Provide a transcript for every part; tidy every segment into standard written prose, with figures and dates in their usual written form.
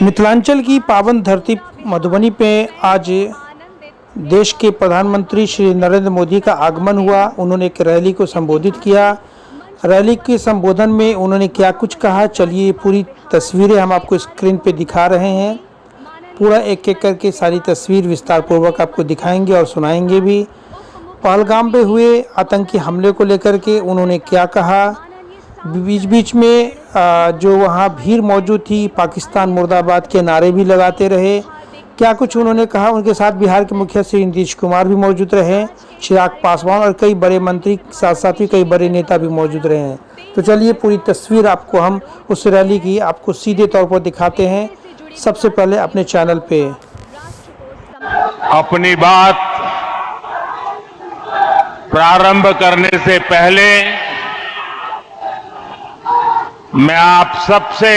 मिथिलांचल की पावन धरती मधुबनी पे आज देश के प्रधानमंत्री श्री नरेंद्र मोदी का आगमन हुआ। उन्होंने एक रैली को संबोधित किया। रैली के संबोधन में उन्होंने क्या कुछ कहा, चलिए पूरी तस्वीरें हम आपको स्क्रीन पे दिखा रहे हैं। पूरा एक एक करके सारी तस्वीर विस्तार पूर्वक आपको दिखाएंगे और सुनाएंगे भी। पहलगाम पे हुए आतंकी हमले को लेकर के उन्होंने क्या कहा, बीच बीच में जो वहाँ भीड़ मौजूद थी, पाकिस्तान मुर्दाबाद के नारे भी लगाते रहे, क्या कुछ उन्होंने कहा। उनके साथ बिहार के मुखिया श्री नीतीश कुमार भी मौजूद रहे, चिराग पासवान और कई बड़े मंत्री, साथ साथ ही कई बड़े नेता भी मौजूद रहे हैं। तो चलिए पूरी तस्वीर आपको हम उस रैली की आपको सीधे तौर पर दिखाते हैं। सबसे पहले अपने चैनल पे अपनी बात प्रारंभ करने से पहले मैं आप सबसे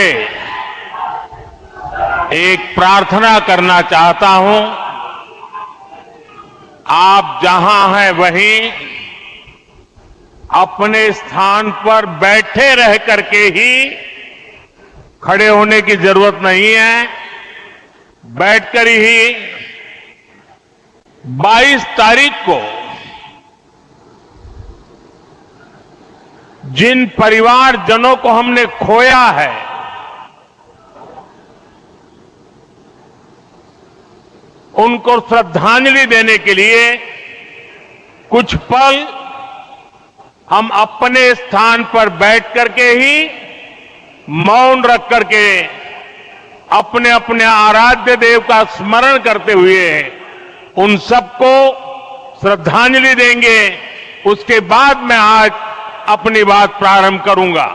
एक प्रार्थना करना चाहता हूं। आप जहां हैं वहीं अपने स्थान पर बैठे रह करके ही, खड़े होने की जरूरत नहीं है, बैठकर ही 22 तारीख को जिन परिवारजनों को हमने खोया है, उनको श्रद्धांजलि देने के लिए कुछ पल हम अपने स्थान पर बैठ करके ही मौन रख करके अपने अपने आराध्य देव का स्मरण करते हुए उन सबको श्रद्धांजलि देंगे। उसके बाद मैं आज अपनी बात प्रारंभ करूंगा।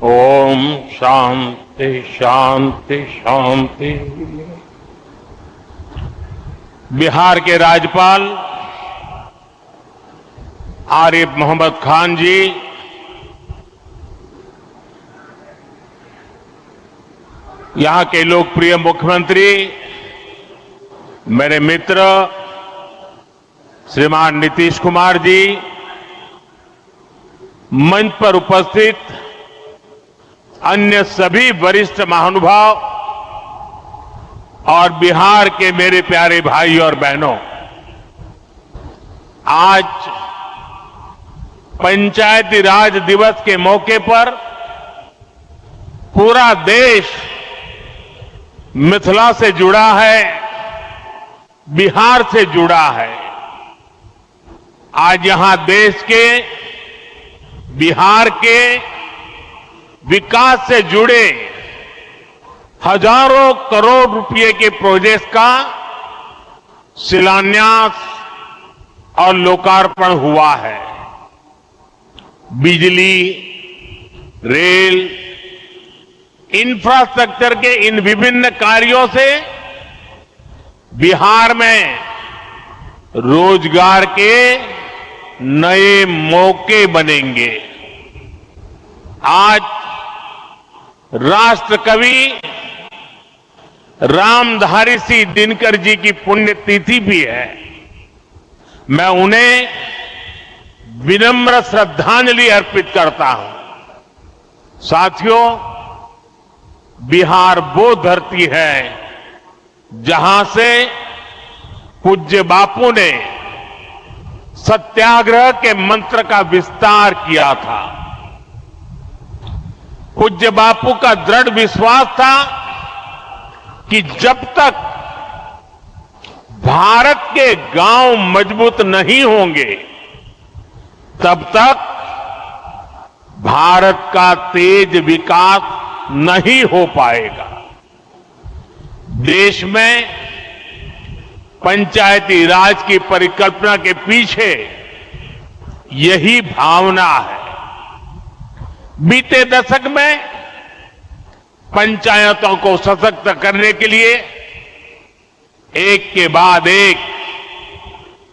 ओम शांति शांति शांति। बिहार के राज्यपाल आरिफ मोहम्मद खान जी, यहां के लोकप्रिय मुख्यमंत्री मेरे मित्र श्रीमान नीतीश कुमार जी, मंच पर उपस्थित अन्य सभी वरिष्ठ महानुभाव और बिहार के मेरे प्यारे भाई और बहनों, आज पंचायती राज दिवस के मौके पर पूरा देश मिथिला से जुड़ा है, बिहार से जुड़ा है। आज यहां देश के, बिहार के विकास से जुड़े हजारों करोड़ रुपए के प्रोजेक्ट का शिलान्यास और लोकार्पण हुआ है। बिजली, रेल, इंफ्रास्ट्रक्चर के इन विभिन्न कार्यों से बिहार में रोजगार के नए मौके बनेंगे। आज राष्ट्र कवि रामधारी सिंह दिनकर जी की पुण्यतिथि भी है। मैं उन्हें विनम्र श्रद्धांजलि अर्पित करता हूं। साथियों, बिहार वो धरती है जहां से पूज्य बापू ने सत्याग्रह के मंत्र का विस्तार किया था। पूज्य बापू का दृढ़ विश्वास था कि जब तक भारत के गांव मजबूत नहीं होंगे, तब तक भारत का तेज विकास नहीं हो पाएगा। देश में पंचायती राज की परिकल्पना के पीछे यही भावना है। बीते दशक में पंचायतों को सशक्त करने के लिए एक के बाद एक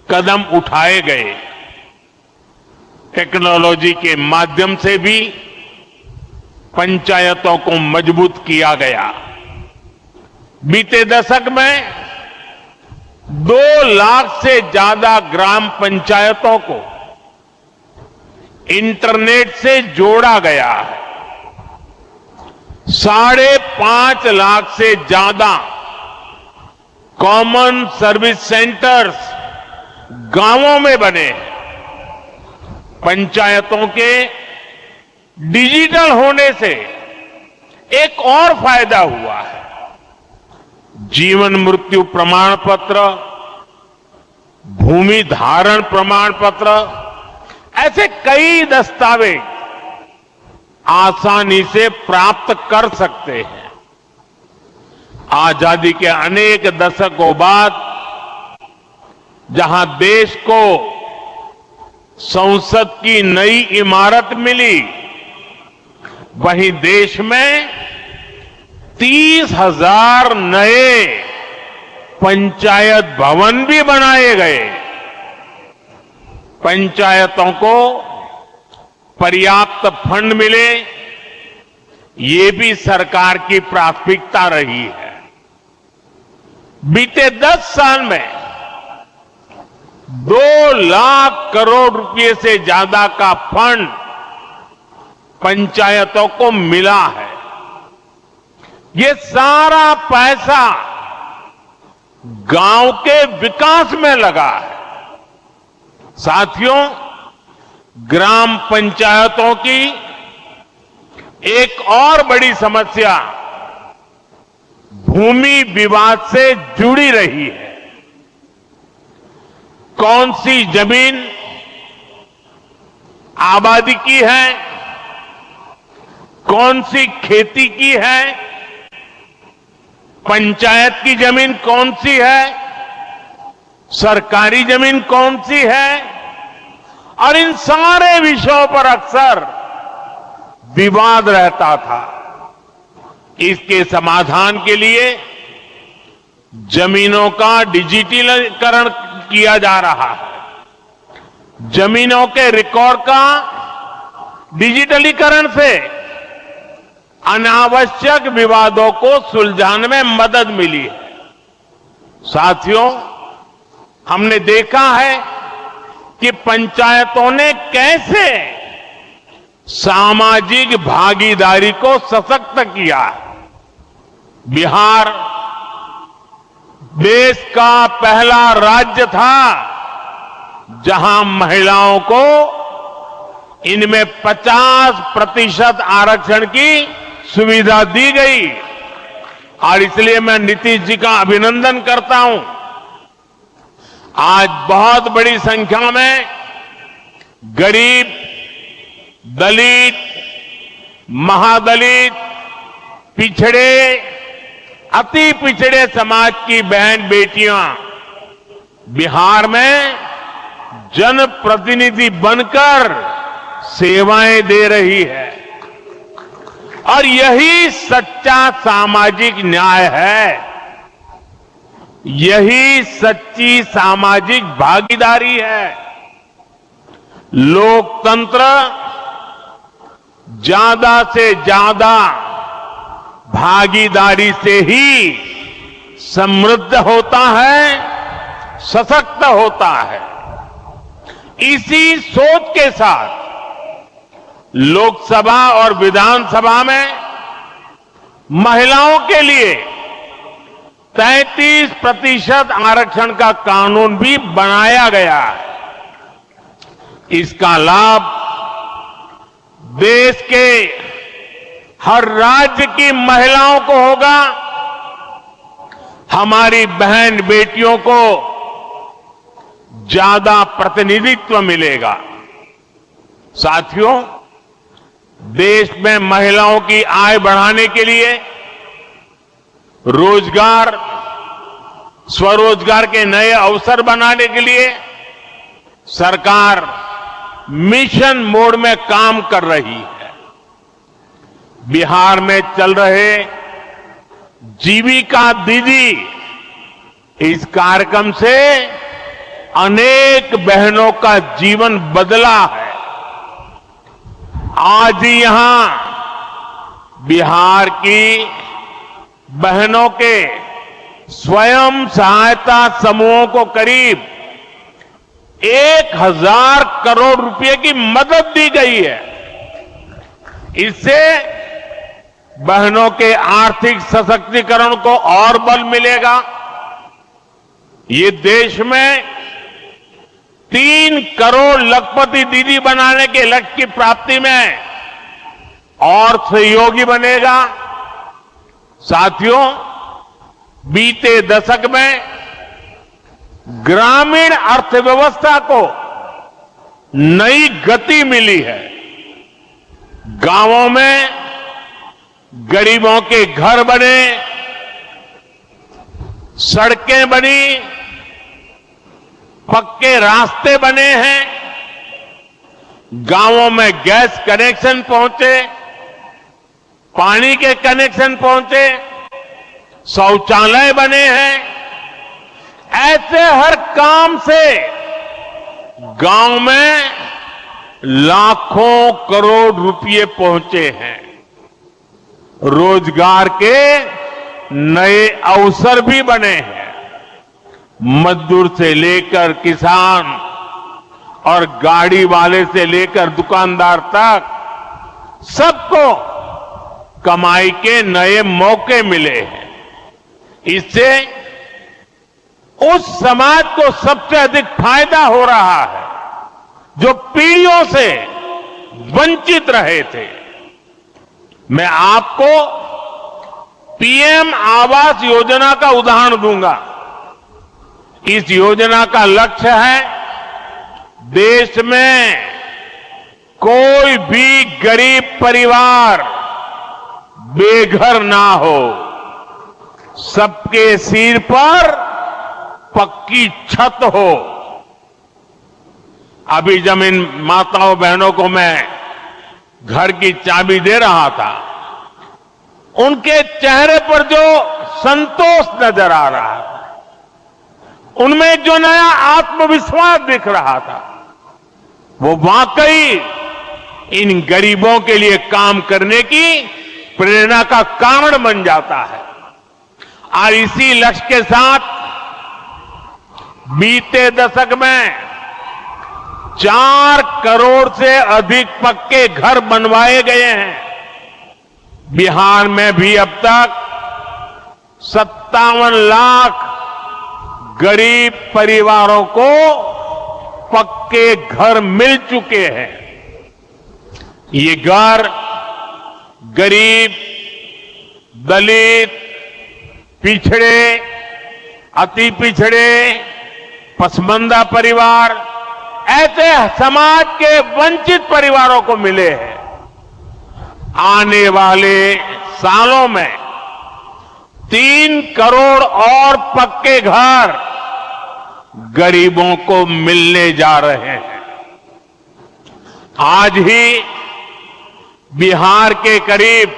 कदम उठाए गए। टेक्नोलॉजी के माध्यम से भी पंचायतों को मजबूत किया गया। बीते दशक में 2 लाख से ज्यादा ग्राम पंचायतों को इंटरनेट से जोड़ा गया है। 5.5 लाख से ज्यादा कॉमन सर्विस सेंटर्स गांवों में बने हैं। पंचायतों के डिजिटल होने से एक और फायदा हुआ है। जीवन मृत्यु प्रमाण पत्र, भूमि धारण प्रमाण पत्र, ऐसे कई दस्तावेज आसानी से प्राप्त कर सकते हैं। आजादी के अनेक दशकों बाद जहां देश को संसद की नई इमारत मिली, वहीं देश में 30,000 नए पंचायत भवन भी बनाए गए। पंचायतों को पर्याप्त फंड मिले, ये भी सरकार की प्राथमिकता रही है। बीते 10 साल में 2 लाख करोड़ रुपए से ज्यादा का फंड पंचायतों को मिला है। ये सारा पैसा गांव के विकास में लगा है। साथियों, ग्राम पंचायतों की एक और बड़ी समस्या भूमि विवाद से जुड़ी रही है। कौन सी जमीन आबादी की है, कौन सी खेती की है, पंचायत की जमीन कौन सी है, सरकारी जमीन कौन सी है, और इन सारे विषयों पर अक्सर विवाद रहता था। इसके समाधान के लिए जमीनों का डिजिटलीकरण किया जा रहा है। जमीनों के रिकॉर्ड का डिजिटलीकरण से अनावश्यक विवादों को सुलझाने में मदद मिली है। साथियों, हमने देखा है कि पंचायतों ने कैसे सामाजिक भागीदारी को सशक्त किया। बिहार देश का पहला राज्य था जहां महिलाओं को इनमें 50% आरक्षण की सुविधा दी गई, और इसलिए मैं नीतीश जी का अभिनंदन करता हूं। आज बहुत बड़ी संख्या में गरीब, दलित, महादलित, पिछड़े, अति पिछड़े समाज की बहन बेटियां बिहार में जनप्रतिनिधि बनकर सेवाएं दे रही है, और यही सच्चा सामाजिक न्याय है। यही सच्ची सामाजिक भागीदारी है। लोकतंत्र ज्यादा से ज्यादा भागीदारी से ही समृद्ध होता है, सशक्त होता है। इसी सोच के साथ लोकसभा और विधानसभा में महिलाओं के लिए 33% आरक्षण का कानून भी बनाया गया है। इसका लाभ देश के हर राज्य की महिलाओं को होगा। हमारी बहन बेटियों को ज्यादा प्रतिनिधित्व मिलेगा। साथियों, देश में महिलाओं की आय बढ़ाने के लिए रोजगार, स्वरोजगार के नए अवसर बनाने के लिए सरकार मिशन मोड में काम कर रही है। बिहार में चल रहे जीविका दीदी इस कार्यक्रम से अनेक बहनों का जीवन बदला है। आज यहां बिहार की बहनों के स्वयं सहायता समूहों को करीब 1000 करोड़ रुपए की मदद दी गई है। इससे बहनों के आर्थिक सशक्तिकरण को और बल मिलेगा। ये देश में 3 करोड़ लखपति दीदी बनाने के लक्ष्य की प्राप्ति में और सहयोगी बनेगा। साथियों, बीते दशक में ग्रामीण अर्थव्यवस्था को नई गति मिली है। गांवों में गरीबों के घर बने, सड़कें बनी, पक्के रास्ते बने हैं, गांवों में गैस कनेक्शन पहुंचे, पानी के कनेक्शन पहुंचे, शौचालय बने हैं। ऐसे हर काम से गांव में लाखों करोड़ रुपए पहुंचे हैं। रोजगार के नए अवसर भी बने हैं। मजदूर से लेकर किसान और गाड़ी वाले से लेकर दुकानदार तक सबको कमाई के नए मौके मिले हैं। इससे उस समाज को सबसे अधिक फायदा हो रहा है जो पीढ़ियों से वंचित रहे थे। मैं आपको पीएम आवास योजना का उदाहरण दूंगा। इस योजना का लक्ष्य है देश में कोई भी गरीब परिवार बेघर ना हो, सबके सिर पर पक्की छत हो। अभी जब इन माताओं बहनों को मैं घर की चाबी दे रहा था, उनके चेहरे पर जो संतोष नजर आ रहा था, उनमें एक जो नया आत्मविश्वास दिख रहा था, वो वाकई इन गरीबों के लिए काम करने की प्रेरणा का कारण बन जाता है। और इसी लक्ष्य के साथ बीते दशक में 4 करोड़ से अधिक पक्के घर बनवाए गए हैं। बिहार में भी अब तक 57 लाख गरीब परिवारों को पक्के घर मिल चुके हैं। ये घर गरीब, दलित, पिछड़े, अति पिछड़े, पसमानदा परिवार, ऐसे समाज के वंचित परिवारों को मिले हैं। आने वाले सालों में 3 करोड़ और पक्के घर गरीबों को मिलने जा रहे हैं। आज ही बिहार के करीब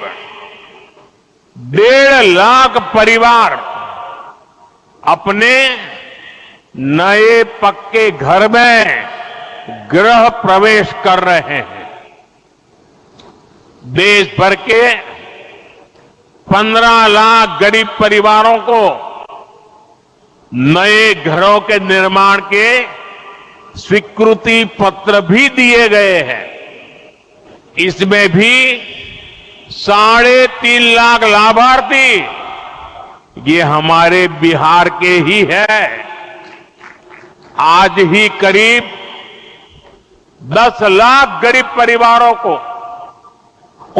1.5 लाख परिवार अपने नए पक्के घर में गृह प्रवेश कर रहे हैं। देश भर के 15 लाख गरीब परिवारों को नए घरों के निर्माण के स्वीकृति पत्र भी दिए गए हैं। इसमें भी 3.5 लाख लाभार्थी ये हमारे बिहार के ही है। आज ही करीब 10 लाख गरीब परिवारों को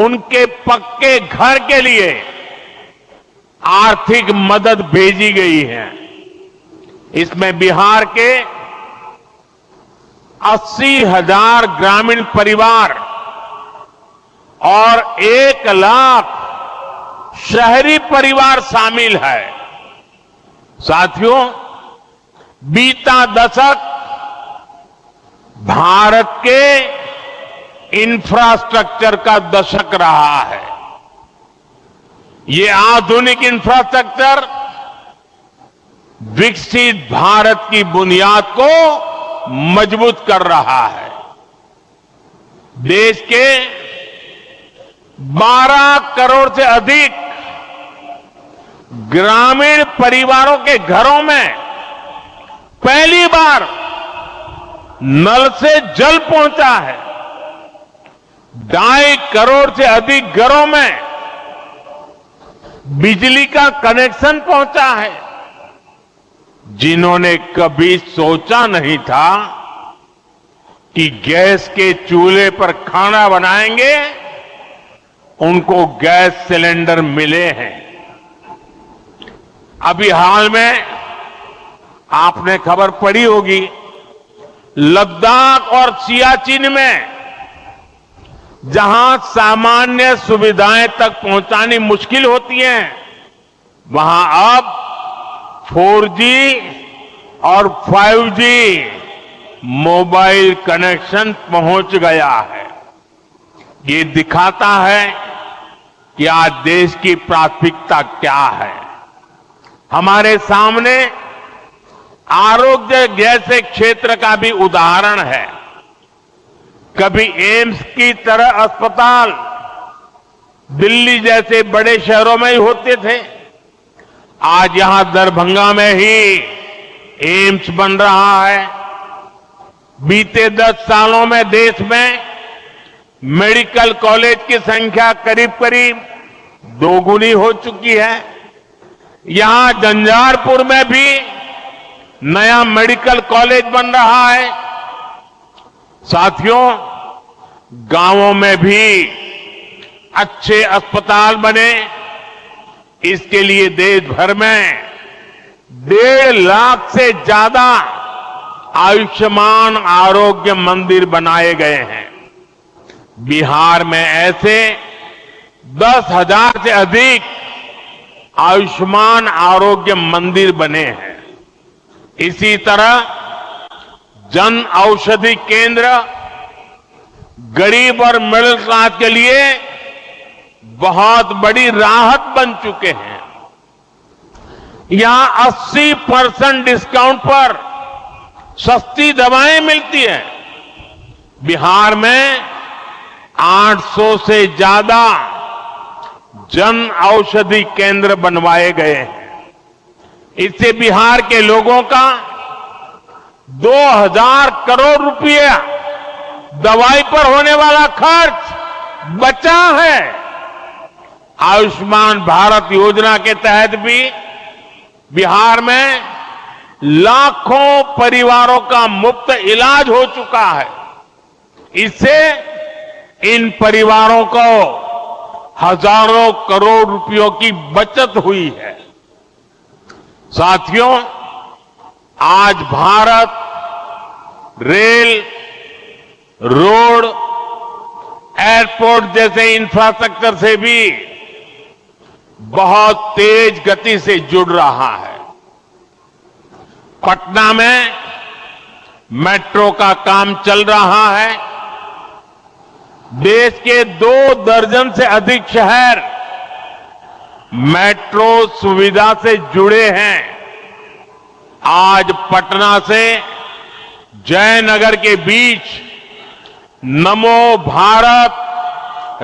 उनके पक्के घर के लिए आर्थिक मदद भेजी गई है। इसमें बिहार के 80,000 ग्रामीण परिवार और 1 लाख शहरी परिवार शामिल है। साथियों, बीता दशक भारत के इंफ्रास्ट्रक्चर का दशक रहा है। ये आधुनिक इंफ्रास्ट्रक्चर विकसित भारत की बुनियाद को मजबूत कर रहा है। देश के 12 करोड़ से अधिक ग्रामीण परिवारों के घरों में पहली बार नल से जल पहुंचा है। 2.5 करोड़ से अधिक घरों में बिजली का कनेक्शन पहुंचा है। जिन्होंने कभी सोचा नहीं था कि गैस के चूल्हे पर खाना बनाएंगे, उनको गैस सिलेंडर मिले हैं। अभी हाल में आपने खबर पढ़ी होगी, लद्दाख और सियाचिन में जहां सामान्य सुविधाएं तक पहुंचानी मुश्किल होती हैं, वहां अब 4G और 5G मोबाइल कनेक्शन पहुंच गया है। ये दिखाता है कि आज देश की प्राथमिकता क्या है। हमारे सामने आरोग्य जैसे क्षेत्र का भी उदाहरण है। कभी एम्स की तरह अस्पताल दिल्ली जैसे बड़े शहरों में ही होते थे, आज यहां दरभंगा में ही एम्स बन रहा है। बीते 10 सालों में देश में मेडिकल कॉलेज की संख्या करीब करीब 2 गुनी हो चुकी है। यहां झंझारपुर में भी नया मेडिकल कॉलेज बन रहा है। साथियों, गांवों में भी अच्छे अस्पताल बने, इसके लिए देश भर में 1.5 लाख से ज्यादा आयुष्मान आरोग्य मंदिर बनाए गए हैं। बिहार में ऐसे 10,000 से अधिक आयुष्मान आरोग्य मंदिर बने हैं। इसी तरह जन औषधि केंद्र गरीब और मिडिल क्लास के लिए बहुत बड़ी राहत बन चुके हैं। यहां 80% डिस्काउंट पर सस्ती दवाएं मिलती हैं। बिहार में 800 से ज्यादा जन औषधि केंद्र बनवाए गए हैं। इससे बिहार के लोगों का 2000 करोड़ रुपया दवाई पर होने वाला खर्च बचा है। आयुष्मान भारत योजना के तहत भी बिहार में लाखों परिवारों का मुफ्त इलाज हो चुका है। इससे इन परिवारों को हजारों करोड़ रुपयों की बचत हुई है। साथियों, आज भारत रेल, रोड, एयरपोर्ट जैसे इंफ्रास्ट्रक्चर से भी बहुत तेज गति से जुड़ रहा है। पटना में मेट्रो का काम चल रहा है। देश के 2 दर्जन से अधिक शहर मेट्रो सुविधा से जुड़े हैं। आज पटना से जयनगर के बीच नमो भारत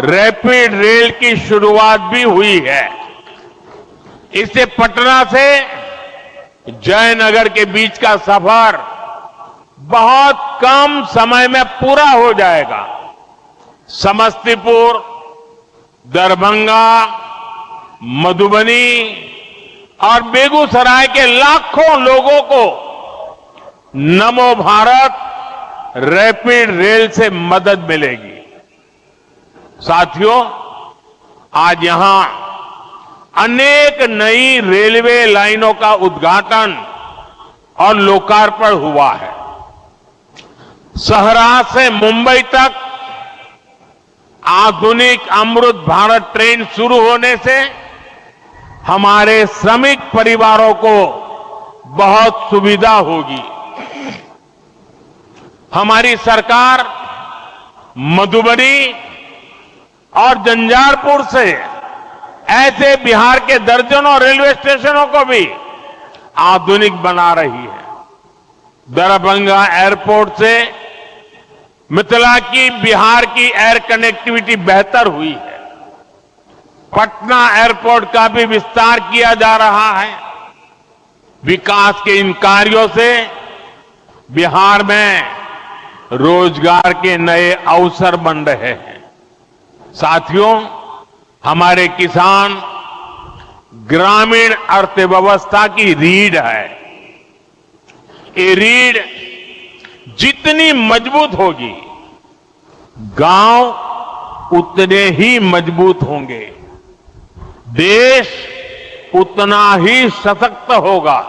रैपिड रेल की शुरुआत भी हुई है। इससे पटना से जयनगर के बीच का सफर बहुत कम समय में पूरा हो जाएगा। समस्तीपुर, दरभंगा, मधुबनी और बेगूसराय के लाखों लोगों को नमो भारत रैपिड रेल से मदद मिलेगी। साथियों, आज यहां अनेक नई रेलवे लाइनों का उद्घाटन और लोकार्पण हुआ है। सहरा से मुंबई तक आधुनिक अमृत भारत ट्रेन शुरू होने से हमारे श्रमिक परिवारों को बहुत सुविधा होगी। हमारी सरकार मधुबनी और झंझारपुर से ऐसे बिहार के दर्जनों रेलवे स्टेशनों को भी आधुनिक बना रही है। दरभंगा एयरपोर्ट से मिथिला की, बिहार की एयर कनेक्टिविटी बेहतर हुई है। पटना एयरपोर्ट का भी विस्तार किया जा रहा है। विकास के इन कार्यों से बिहार में रोजगार के नए अवसर बन रहे हैं। साथियों, हमारे किसान ग्रामीण अर्थव्यवस्था की रीढ़ है। ये रीढ़ जितनी मजबूत होगी, गांव उतने ही मजबूत होंगे, देश उतना ही सशक्त होगा।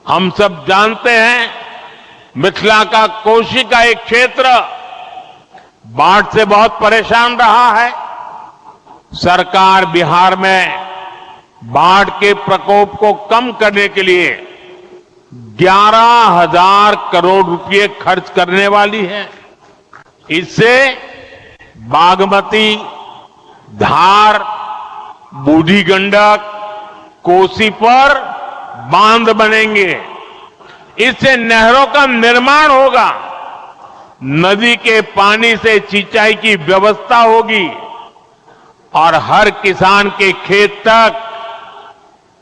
हम सब जानते हैं, मिथिला का कोशी का एक क्षेत्र बाढ़ से बहुत परेशान रहा है। सरकार बिहार में बाढ़ के प्रकोप को कम करने के लिए 11,000 करोड़ रुपए खर्च करने वाली है। इससे बागमती, धार, बूढ़ी गंडक, कोसी पर बांध बनेंगे। इससे नहरों का निर्माण होगा, नदी के पानी से सिंचाई की व्यवस्था होगी और हर किसान के खेत तक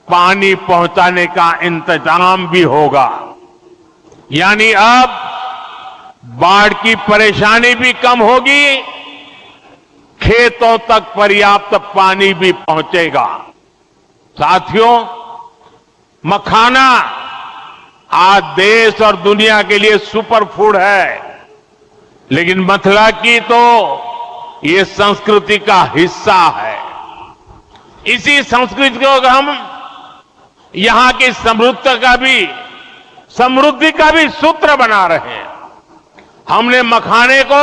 पानी पहुंचाने का इंतजाम भी होगा। यानी अब बाढ़ की परेशानी भी कम होगी, खेतों तक पर्याप्त पानी भी पहुंचेगा। साथियों, मखाना आज देश और दुनिया के लिए सुपर फूड है, लेकिन मिथिला की तो ये संस्कृति का हिस्सा है। इसी संस्कृति को हम यहां की समृद्धि का भी सूत्र बना रहे हैं। हमने मखाने को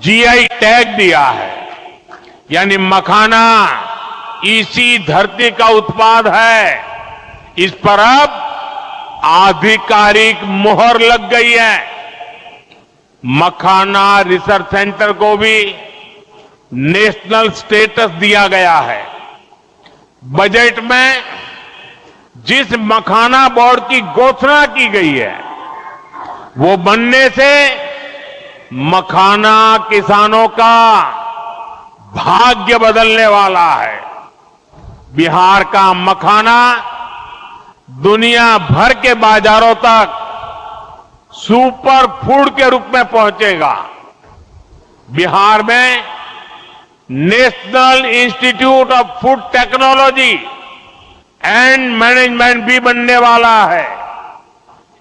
जीआई टैग दिया है, यानी मखाना इसी धरती का उत्पाद है। इस पर अब आधिकारिक मोहर लग गई है। मखाना रिसर्च सेंटर को भी नेशनल स्टेटस दिया गया है। बजट में जिस मखाना बोर्ड की घोषणा की गई है, वो बनने से मखाना किसानों का भाग्य बदलने वाला है। बिहार का मखाना दुनिया भर के बाजारों तक सुपर फूड के रूप में पहुंचेगा। बिहार में national institute of food technology and management भी बनने वाला है।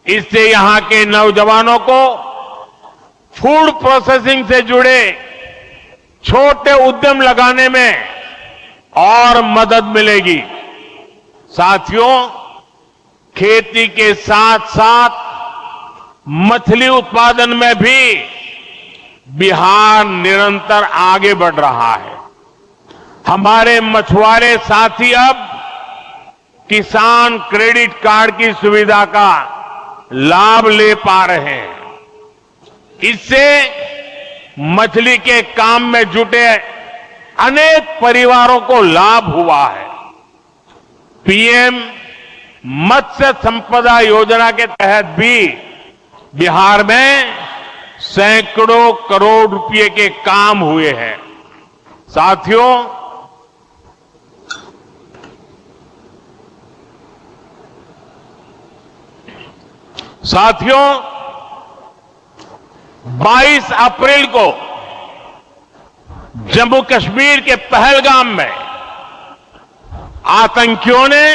इससे यहां के नौजवानों को फूड प्रोसेसिंग से जुड़े छोटे उद्यम लगाने में और मदद मिलेगी। साथियों, खेती के साथ साथ मछली उत्पादन में भी बिहार निरंतर आगे बढ़ रहा है। हमारे मछुआरे साथी अब किसान क्रेडिट कार्ड की सुविधा का लाभ ले पा रहे हैं। इससे मछली के काम में जुटे अनेक परिवारों को लाभ हुआ है। पीएम मत्स्य संपदा योजना के तहत भी बिहार में सैकड़ों करोड़ रुपए के काम हुए हैं। साथियों, साथियों 22 अप्रैल को जम्मू कश्मीर के पहलगाम में आतंकियों ने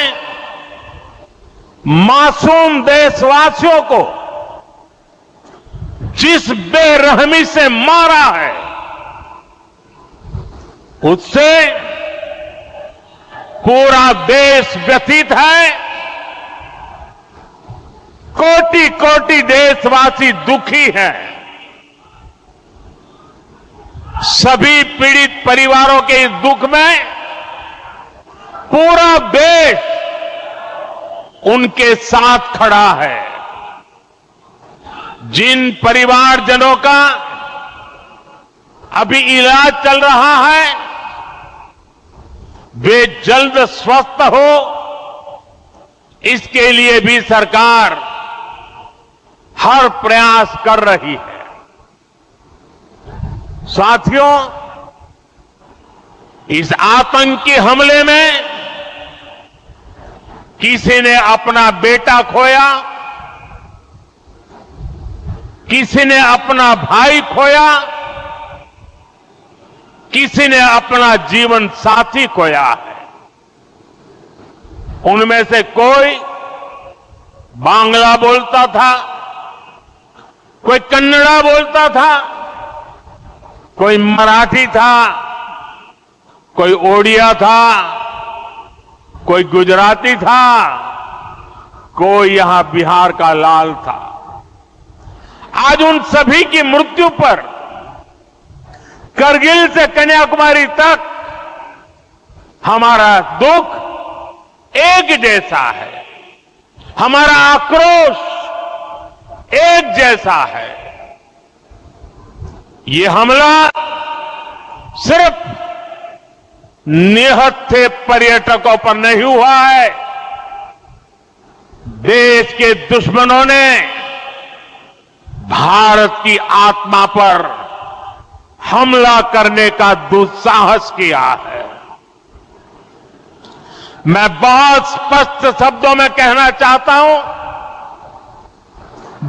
मासूम देशवासियों को जिस बेरहमी से मारा है, उससे पूरा देश व्यथित है। कोटि कोटि देशवासी दुखी हैं। सभी पीड़ित परिवारों के इस दुख में पूरा देश उनके साथ खड़ा है। जिन परिवारजनों का अभी इलाज चल रहा है, वे जल्द स्वस्थ हो इसके लिए भी सरकार हर प्रयास कर रही है। साथियों, इस आतंकी हमले में किसी ने अपना बेटा खोया, किसी ने अपना भाई खोया, किसी ने अपना जीवन साथी खोया है। उनमें से कोई बांग्ला बोलता था, कोई कन्नड़ा बोलता था, कोई मराठी था, कोई ओडिया था, कोई गुजराती था, कोई यहां बिहार का लाल था। आज उन सभी की मृत्यु पर करगिल से कन्याकुमारी तक हमारा दुख एक जैसा है, हमारा आक्रोश एक जैसा है। ये हमला सिर्फ निहत्थे पर्यटकों पर नहीं हुआ है, देश के दुश्मनों ने भारत की आत्मा पर हमला करने का दुस्साहस किया है। मैं बहुत स्पष्ट शब्दों में कहना चाहता हूं,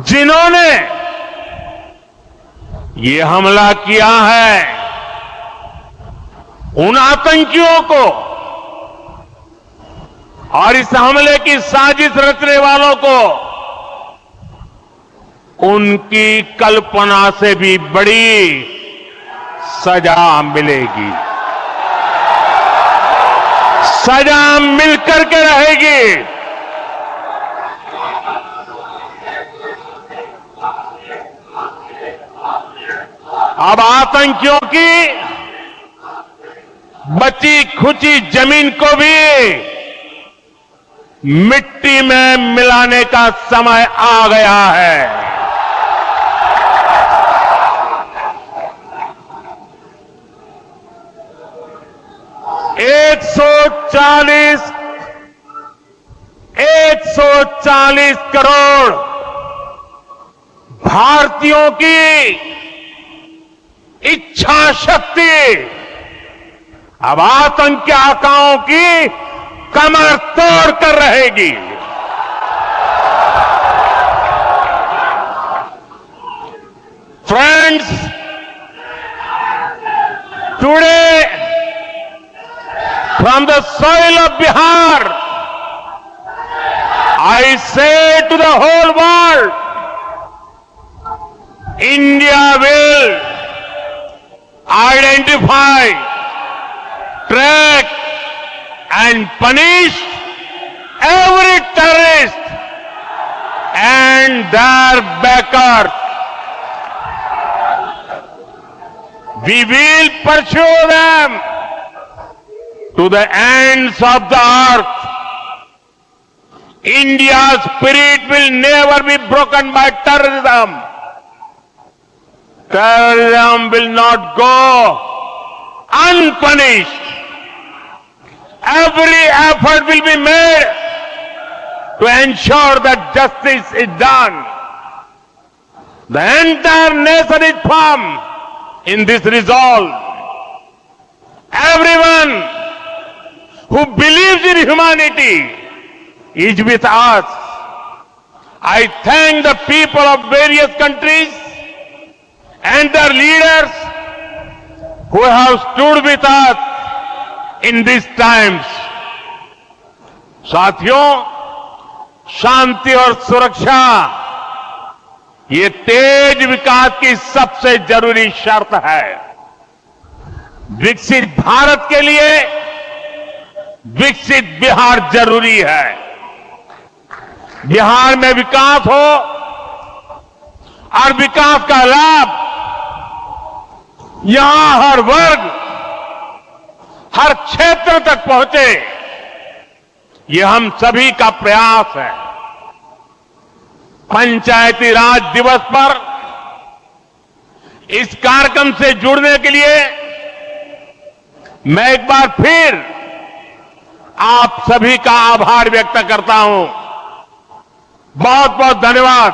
जिन्होंने ये हमला किया है, उन आतंकियों को और इस हमले की साजिश रचने वालों को उनकी कल्पना से भी बड़ी सजा मिलेगी, सजा मिलकर के रहेगी। अब आतंकियों की बची खुची जमीन को भी मिट्टी में मिलाने का समय आ गया है। 140 करोड़ भारतीयों की इच्छा शक्ति अब आतंकी आकाओं की कमर तोड़ कर रहेगी। Friends, today from the soil of Bihar, I say to the whole world, India will identify, track and punish every terrorist and their backers. We will pursue them to the ends of the earth. India's spirit will never be broken by terrorism. Terrorism will not go unpunished. Every effort will be made to ensure that justice is done. The entire nation is firm in this resolve. Everyone who believes in humanity is with us. I thank the people of various countries and their leaders who have stood with us in these times. साथियों, शांति और सुरक्षा ये तेज विकास की सबसे जरूरी शर्त है। विकसित भारत के लिए विकसित बिहार जरूरी है। बिहार में विकास हो और विकास का लाभ यहां हर वर्ग, हर क्षेत्र तक पहुंचे, ये हम सभी का प्रयास है। पंचायती राज दिवस पर इस कार्यक्रम से जुड़ने के लिए मैं एक बार फिर आप सभी का आभार व्यक्त करता हूं। बहुत बहुत धन्यवाद।